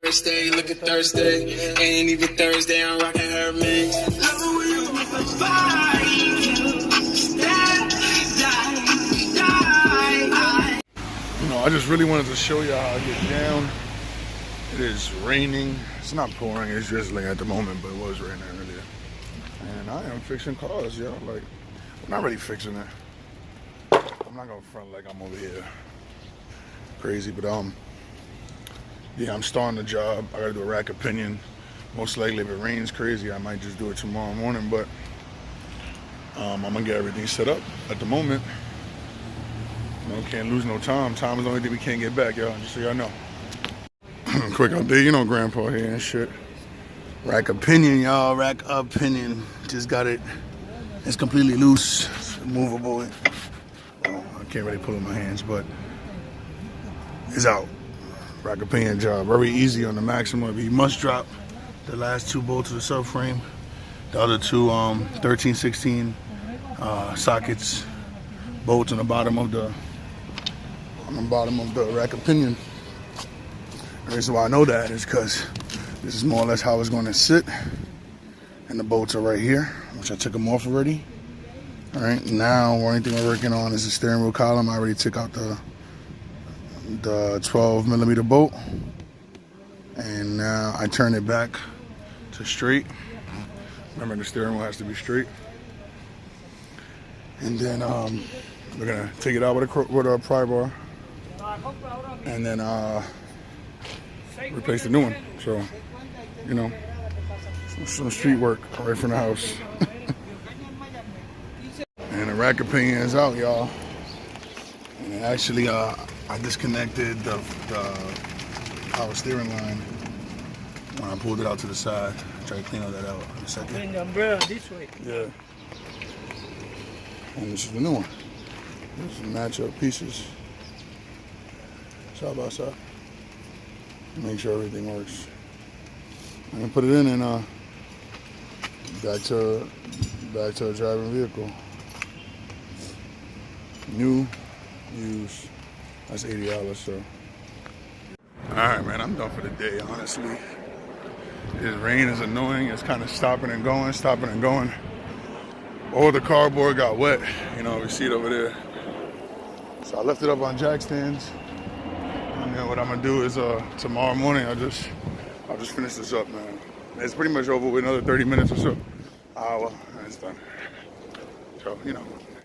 Thursday, look at Thursday. Ain't even Thursday, I'm rocking her mix. You know, I just really wanted to show you how I get down. It is raining. It's not pouring, it's drizzling at the moment, but it was raining earlier. And I am fixing cars, yo. Like, I'm not really fixing it. I'm not gonna front like I'm over here crazy, but yeah, I'm starting the job. I gotta do a rack of Pinion. Most likely, if it rains crazy, I might just do it tomorrow morning, but I'm gonna get everything set up. At the moment, you know, can't lose no time. Time is the only thing we can't get back, y'all, just so y'all know. Quick update, you know Grandpa here and shit. Rack of Pinion, y'all, rack of Pinion. Just got it. It's completely loose, it's movable. Oh, I can't really pull it in my hands, but it's out. Rack of Pinion job, very easy on the Maxima. You must drop the last two bolts of the subframe. The other two 13-16 sockets, bolts on the bottom of the rack of Pinion. The reason why I know that is because this is more or less how it's going to sit, and the bolts are right here, which I took them off already. All right, now the only thing we're working on is the steering wheel column. I already took out the 12mm bolt, and now I turn it back to straight. Remember, the steering wheel has to be straight. And then we're gonna take it out with a pry bar, and then replace the new one. So, you know, some street work right from the house. And the rack of Pinion is out, y'all. And actually, I disconnected the power steering line when I pulled it out to the side. Try to clean all that out in a second. Bring the umbrella this way. Yeah. And this is the new one. This is match up pieces, side by side. Make sure everything works. I'm gonna put it in and back to a driving vehicle. New, used. That's $80. So. All right, man. I'm done for the day. Honestly, this rain is annoying. It's kind of stopping and going, stopping and going. All the cardboard got wet. You know, we see it over there. So I left it up on jack stands. And then what I'm gonna do is tomorrow morning I'll just finish this up, man. It's pretty much over with another 30 minutes or so. Hour, and it's done. So, you know.